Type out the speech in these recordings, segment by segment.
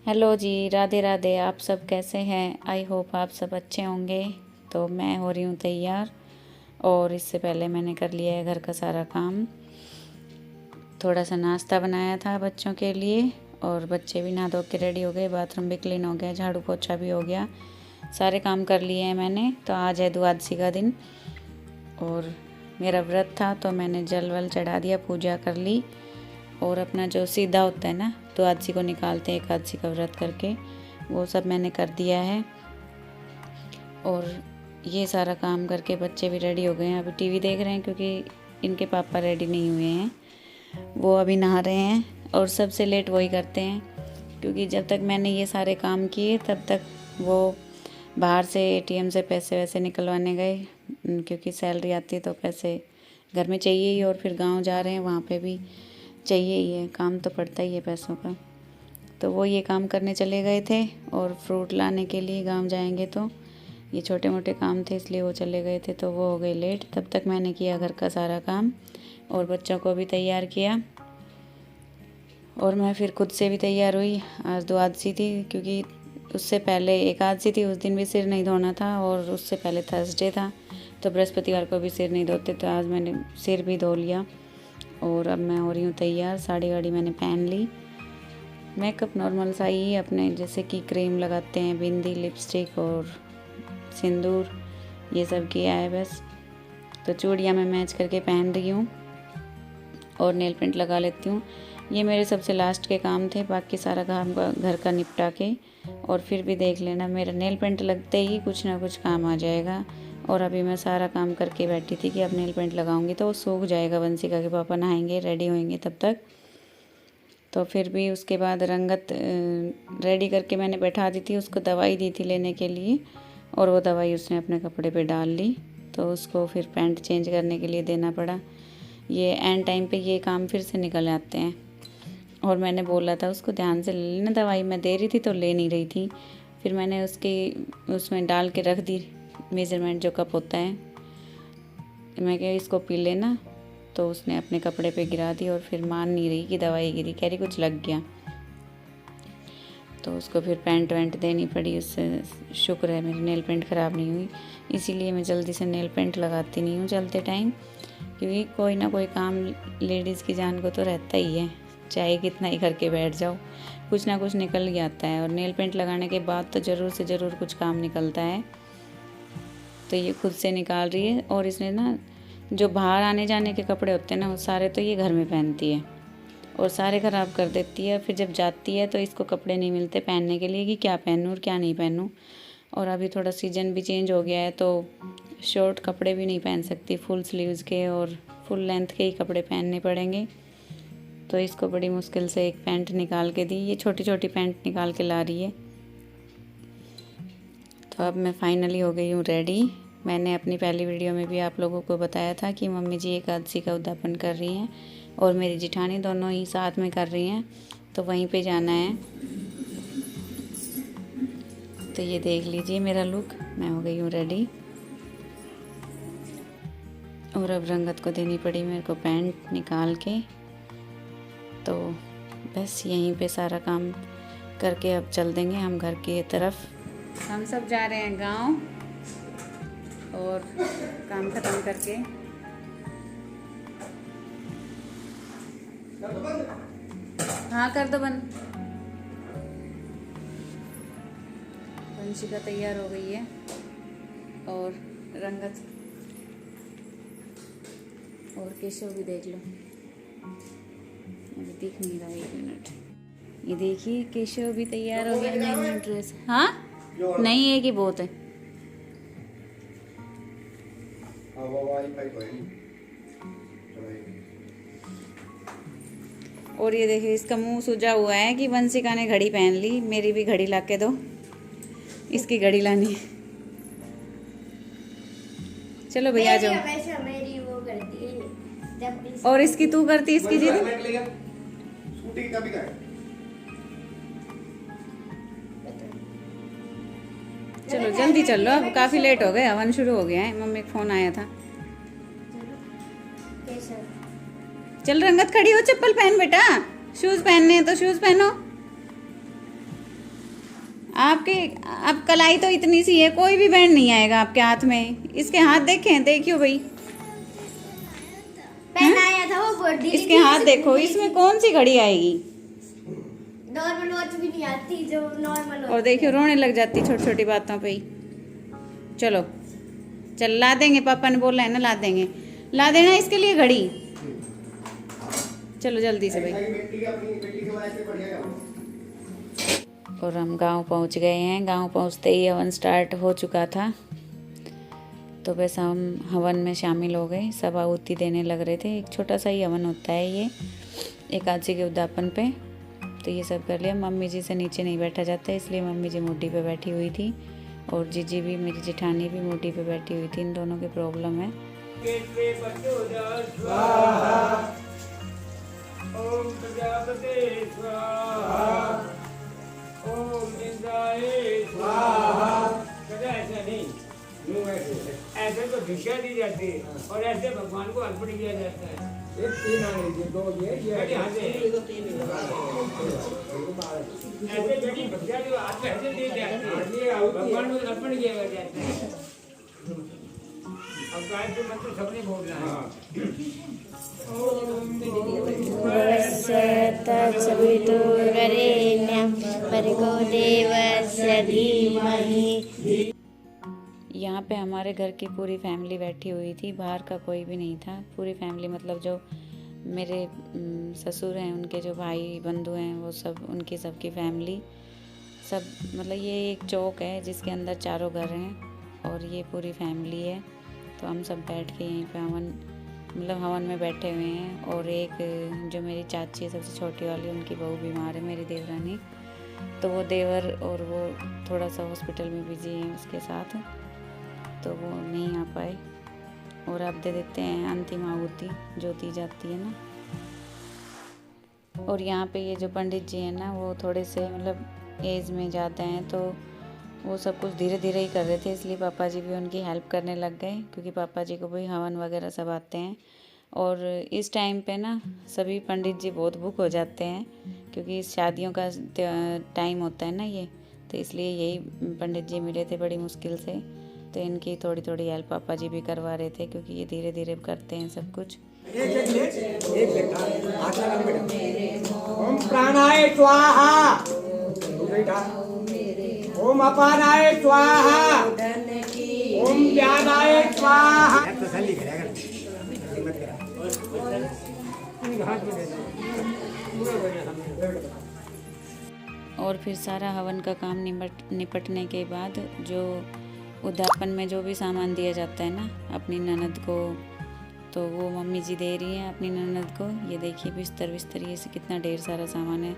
Hello जी, राधे राधे। आप सब कैसे हैं? आई होप आप सब अच्छे होंगे। तो मैं हो रही हूँ तैयार और इससे पहले मैंने कर लिया है घर का सारा काम। थोड़ा सा नाश्ता बनाया था बच्चों के लिए और बच्चे भी नहा धो के रेडी हो गए। बाथरूम भी क्लीन हो गया, झाड़ू पोछा भी हो गया, सारे काम कर लिए हैं मैंने। तो आज है द्वादशी का दिन और मेरा व्रत था तो मैंने जल वल चढ़ा दिया, पूजा कर ली और अपना जो सीधा होता है ना, द्वादशी को निकालते हैं एकादशी का व्रत करके, वो सब मैंने कर दिया है। और ये सारा काम करके बच्चे भी रेडी हो गए हैं, अभी टीवी देख रहे हैं क्योंकि इनके पापा रेडी नहीं हुए हैं, वो अभी नहा रहे हैं। और सबसे लेट वही करते हैं क्योंकि जब तक मैंने ये सारे काम किए तब तक वो बाहर से एटीएम से पैसे वैसे निकलवाने गए, क्योंकि सैलरी आती है तो पैसे घर में चाहिए ही। और फिर गांव जा रहे हैं, वहाँ पे भी चाहिए ही है, काम तो पड़ता ही है पैसों का। तो वो ये काम करने चले गए थे और फ्रूट लाने के लिए गांव जाएंगे, तो ये छोटे मोटे काम थे इसलिए वो चले गए थे, तो वो हो गए लेट। तब तक मैंने किया घर का सारा काम और बच्चों को भी तैयार किया और मैं फिर खुद से भी तैयार हुई। आज द्वादशी थी, क्योंकि उससे पहले एकादशी थी, उस दिन भी सिर नहीं धोना था और उससे पहले थर्सडे था, तो बृहस्पतिवार को भी सिर नहीं धोते, तो आज मैंने सिर भी धो लिया। और अब मैं हो रही हूँ तैयार, साड़ी वाड़ी मैंने पहन ली। मेकअप नॉर्मल सा ही अपने, जैसे कि क्रीम लगाते हैं, बिंदी, लिपस्टिक और सिंदूर, ये सब किया है बस। तो चूड़ियाँ मैं मैच करके पहन रही हूँ और नेल पेंट लगा लेती हूँ। ये मेरे सबसे लास्ट के काम थे, बाकी सारा काम घर का निपटा के। और फिर भी देख लेना, मेरा नेल पेंट लगते ही कुछ ना कुछ काम आ जाएगा। और अभी मैं सारा काम करके बैठी थी कि अब नेल पेंट लगाऊंगी तो वो सूख जाएगा, वंशिका के पापा नहाएंगे, रेडी होंगे तब तक। तो फिर भी उसके बाद रंगत रेडी करके मैंने बैठा दी थी, उसको दवाई दी थी लेने के लिए और वो दवाई उसने अपने कपड़े पे डाल ली, तो उसको फिर पैंट चेंज करने के लिए देना पड़ा। ये एंड टाइम पे ये काम फिर से निकल आते हैं। और मैंने बोला था उसको ध्यान से ले लेना दवाई, मैं दे रही थी तो ले नहीं रही थी। फिर मैंने उसमें डाल के रख दी, मेज़रमेंट जो कप होता है, मैं कह इसको पी लेना, तो उसने अपने कपड़े पे गिरा दी और फिर मान नहीं रही कि दवाई गिरी, कह रही कुछ लग गया। तो उसको फिर पैंट वैंट देनी पड़ी। उससे शुक्र है मेरी नेल पेंट ख़राब नहीं हुई, इसीलिए मैं जल्दी से नेल पेंट लगाती नहीं हूँ चलते टाइम, क्योंकि कोई ना कोई काम लेडीज़ की जान को तो रहता ही है, चाहे कितना ही करके बैठ जाओ, कुछ ना कुछ निकल ही आता है। और नेल पेंट लगाने के बाद तो ज़रूर से ज़रूर कुछ काम निकलता है। तो ये खुद से निकाल रही है। और इसने ना, जो बाहर आने जाने के कपड़े होते हैं ना, वो सारे तो ये घर में पहनती है और सारे ख़राब कर देती है। फिर जब जाती है तो इसको कपड़े नहीं मिलते पहनने के लिए कि क्या पहनूँ और क्या नहीं पहनूँ। और अभी थोड़ा सीजन भी चेंज हो गया है तो शॉर्ट कपड़े भी नहीं पहन सकती, फुल स्लीव्स के और फुल लेंथ के ही कपड़े पहनने पड़ेंगे। तो इसको बड़ी मुश्किल से एक पैंट निकाल के दी, ये छोटी छोटी पैंट निकाल के ला रही है। तो अब मैं फाइनली हो गई हूँ रेडी। मैंने अपनी पहली वीडियो में भी आप लोगों को बताया था कि मम्मी जी एकादशी का उद्यापन कर रही हैं और मेरी जिठानी दोनों ही साथ में कर रही हैं, तो वहीं पे जाना है। तो ये देख लीजिए मेरा लुक, मैं हो गई हूँ रेडी। और अब रंगत को देनी पड़ी मेरे को पैंट निकाल के, तो बस यहीं पे सारा काम करके अब चल देंगे हम घर की तरफ। हम सब जा रहे हैं गांव और काम ख़त्म करके। हाँ कर दो बंद। वंशिका तैयार हो गई है और रंगत और केशव भी देख लो, अभी दिख नहीं रहा, 1 मिनट। ये देखिए केशव भी तैयार हो गया, नई ड्रेस। हाँ नहीं, एक ही बहुत है। और ये देखिए इसका मुंह सूजा हुआ है कि वंशिका ने घड़ी पहन ली, मेरी भी घड़ी ला के दो, इसकी घड़ी लानी है। चलो भैया आ जाओ। मेरी वो करती है और इसकी तू करती, इसकी जी। चलो जल्दी चलो, अब काफ़ी लेट हो गए, हवन शुरू हो गया है, मम्मी का फ़ोन आया था। चल रंगत खड़ी हो, चप्पल पहन बेटा, शूज़ पहनने हैं तो शूज़ पहनो। आपके अब कलाई तो इतनी सी है, कोई भी बैंड नहीं आएगा आपके हाथ में। इसके हाथ देखें, देखियो भाई, पहनाया था वो बर्थडे। इसके हाथ देखो, इसमें कौन सी घड़ी आएगी? नॉर्मल वॉच भी नहीं आती जो नॉर्मल। और देखियो रोने लग जाती छोटी छोटी बातों पे ही। चलो चल ला देंगे, पापा ने बोला है ना, ला देंगे, ला देना इसके लिए घड़ी। चलो जल्दी से भाई। और हम गांव पहुंच गए हैं। गांव पहुंचते ही हवन स्टार्ट हो चुका था, तो बस हम हवन में शामिल हो गए। सब आहुति देने लग रहे थे। एक छोटा सा ही हवन होता है ये, एकादशी के उद्यापन पे। तो ये सब कर लिया। मम्मी जी से नीचे नहीं बैठा जाता, इसलिए मम्मी जी मुड्डी पे बैठी हुई थी, और जीजी भी, मेरी जेठानी भी मुड्डी पे बैठी हुई थी। इन दोनों की प्रॉब्लम है। ओम प्रजापते स्वाहा, ओम इंद्राय स्वाहा। ऐसा नहीं, ऐसे तो भिक्षा दी जाती है और ऐसे भगवान को अर्पण किया जाता है। एक तीन आने दो, ये ऐसे बेटी भिक्षा जो हाथ में ऐसे दी जाती है, भगवान को अर्पण किया जाता है। अब गायत्री मंत्र सबने बोलना है। तत्सवितुर्वरेण्यं भर्गो देवस्य धीमहि। यहाँ पे हमारे घर की पूरी फैमिली बैठी हुई थी, बाहर का कोई भी नहीं था। पूरी फैमिली मतलब जो मेरे ससुर हैं, उनके जो भाई बंधु हैं, वो सब, उनकी सबकी फैमिली सब, मतलब ये एक चौक है जिसके अंदर चारों घर हैं और ये पूरी फैमिली है। तो हम सब बैठ के यहीं पे हवन, मतलब हवन में बैठे हुए हैं। और एक जो मेरी चाची है सबसे छोटी वाली, उनकी बहू बीमार है, मेरी देवरानी, तो वो देवर और वो थोड़ा सा हॉस्पिटल में बिजी हैं उसके साथ, तो वो नहीं आ पाए। और अब दे देते हैं अंतिम आहुति जो दी जाती है ना। और यहाँ पे ये जो पंडित जी हैं ना, वो थोड़े से मतलब एज में ज़्यादा हैं, तो वो सब कुछ धीरे धीरे ही कर रहे थे, इसलिए पापा जी भी उनकी हेल्प करने लग गए, क्योंकि पापा जी को भी हवन वगैरह सब आते हैं। और इस टाइम पे ना सभी पंडित जी बहुत बुक हो जाते हैं, क्योंकि शादियों का टाइम होता है ना ये, तो इसलिए यही पंडित जी मिले थे बड़ी मुश्किल से। तो इनकी थोड़ी थोड़ी हेल्प पापा जी भी करवा रहे थे, क्योंकि ये धीरे धीरे करते हैं सब कुछ। ओम प्राणाय स्वाहा, ओम अपानाय स्वाहा, ओम व्यानाय स्वाहा। और फिर सारा हवन का काम निपटने के बाद जो उद्यापन में जो भी सामान दिया जाता है ना अपनी ननद को, तो वो मम्मी जी दे रही हैं अपनी ननद को। ये देखिए बिस्तर ये से कितना ढेर सारा सामान है।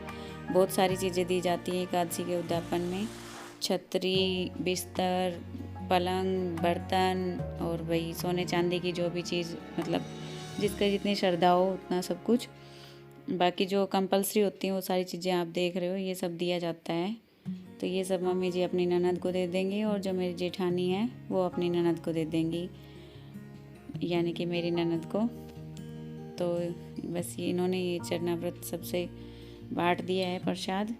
बहुत सारी चीज़ें दी जाती हैं एकादशी के उद्यापन में, छतरी, बिस्तर, पलंग, बर्तन, और वही सोने चांदी की जो भी चीज़, मतलब जिसका जितनी श्रद्धा हो उतना सब कुछ। बाकी जो कंपलसरी होती हैं वो सारी चीज़ें आप देख रहे हो, ये सब दिया जाता है। तो ये सब मम्मी जी अपनी ननद को दे देंगी, और जो मेरी जेठानी है वो अपनी ननद को दे देंगी, यानी कि मेरी ननद को। तो बस ये इन्होंने ये चरणाव्रत सबसे बांट दिया है प्रसाद।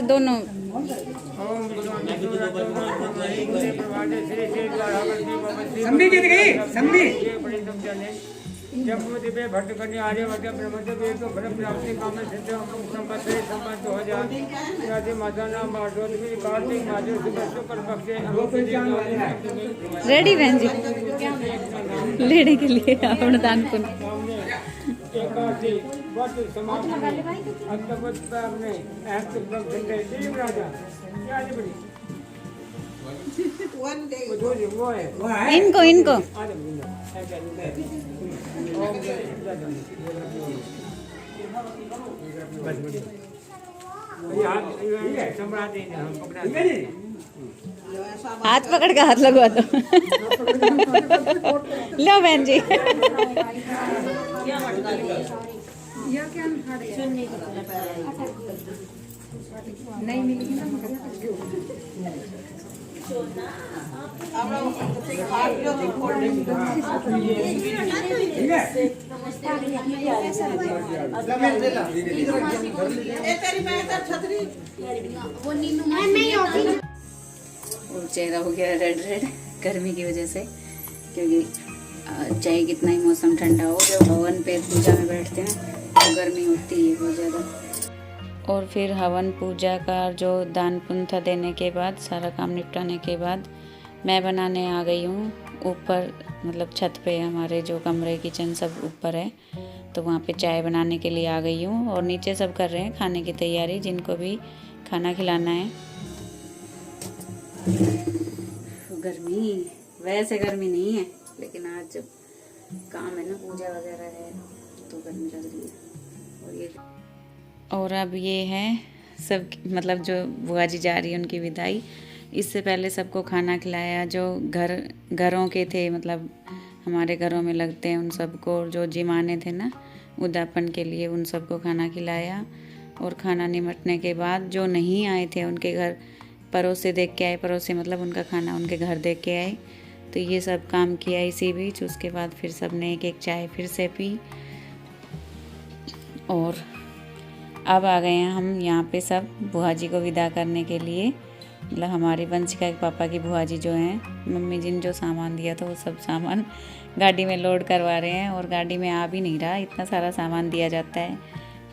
दोनों संधि जीत गई, संधि जम्मू दिव्य भट्ट कन्या आर्यवर्त ब्रह्मत्व वेद को फल प्राप्ति काम सिद्ध संपत्ति संपन्न हो जाए। राधे माता नाम माधवी कार्तिक माधव सुबह कर पक्षे रेडी बहन जी लेने के लिए अपना दान पुण्य। एकादशी वर्ष समाप्ति अद्भुत में ऐसे भक्त देव राजा याद बड़ी इनको हाथ पकड़ के हाथ लगवा दो। लो बहन जी। नहीं मिलेगी ना। और चेहरा हो गया रेड रेड गर्मी की वजह से, क्योंकि चाहे कितना ही मौसम ठंडा हो, जब हवन पे पूजा में बैठते हैं तो गर्मी होती है बहुत ज़्यादा। और फिर हवन पूजा का जो दान पुण्य था देने के बाद, सारा काम निपटाने के बाद मैं बनाने आ गई हूँ ऊपर, मतलब छत पे। हमारे जो कमरे किचन सब ऊपर है, तो वहाँ पे चाय बनाने के लिए आ गई हूँ। और नीचे सब कर रहे हैं खाने की तैयारी, जिनको भी खाना खिलाना है। गर्मी, वैसे गर्मी नहीं है, लेकिन आज जब काम है ना, पूजा वगैरह है, तो गर्मी लग रही है। और ये और अब ये है सब, मतलब जो बुआ जी जा रही है उनकी विदाई। इससे पहले सबको खाना खिलाया, जो घरों के थे, मतलब हमारे घरों में लगते हैं, उन सबको जो जिमाने थे ना उद्यापन के लिए, उन सबको खाना खिलाया। और खाना निमटने के बाद जो नहीं आए थे उनके घर पड़ोसे देख के आए, पड़ोसे मतलब उनका खाना उनके घर देख के आए। तो ये सब काम किया इसी बीच। उसके बाद फिर सब ने एक एक चाय फिर से पी। और अब आ गए हैं हम यहाँ पे सब बुआ जी को विदा करने के लिए, मतलब हमारी वंशिका के पापा की बुआ जी जो हैं, मम्मी जी ने जो सामान दिया था वो सब सामान गाड़ी में लोड करवा रहे हैं। और गाड़ी में आ भी नहीं रहा, इतना सारा सामान दिया जाता है।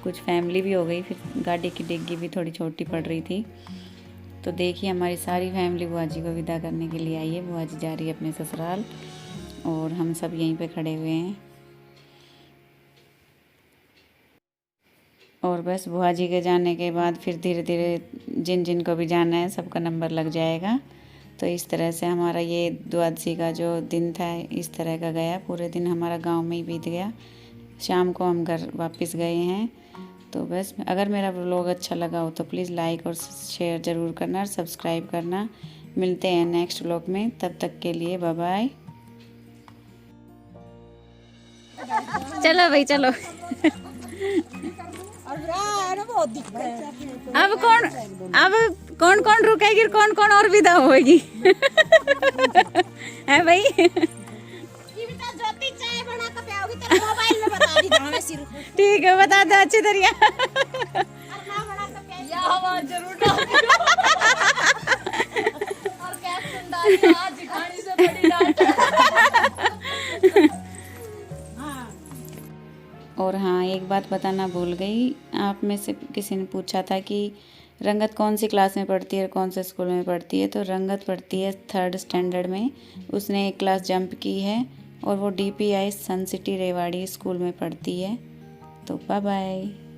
कुछ फैमिली भी हो गई, फिर गाड़ी की डिग्गी भी थोड़ी छोटी पड़ रही थी। तो देखिए हमारी सारी फैमिली बुआ जी को विदा करने के लिए आई है। बुआ जी जा रही है अपने ससुराल और हम सब यहीं पे खड़े हुए हैं। और बस बुआ जी के जाने के बाद फिर धीरे धीरे जिन जिन को भी जाना है सबका नंबर लग जाएगा। तो इस तरह से हमारा ये द्वादशी का जो दिन था इस तरह का गया। पूरे दिन हमारा गांव में ही बीत गया। शाम को हम घर वापस गए हैं। तो बस अगर मेरा व्लॉग अच्छा लगा हो तो प्लीज़ लाइक और शेयर ज़रूर करना और सब्सक्राइब करना। मिलते हैं नेक्स्ट व्लॉग में, तब तक के लिए बाय बाय। चलो भाई चलो। अब कौन कौन रुकेगी, कौन कौन और विदा होगी। है भाई। ठीक है, बता दो अच्छी तरह। और हाँ, एक बात बताना भूल गई, आप में से किसी ने पूछा था कि रंगत कौन सी क्लास में पढ़ती है और कौन से स्कूल में पढ़ती है। तो रंगत पढ़ती है 3rd स्टैंडर्ड में। उसने एक क्लास जंप की है और वो DPI सन सिटी रेवाड़ी स्कूल में पढ़ती है। तो बाय बाय।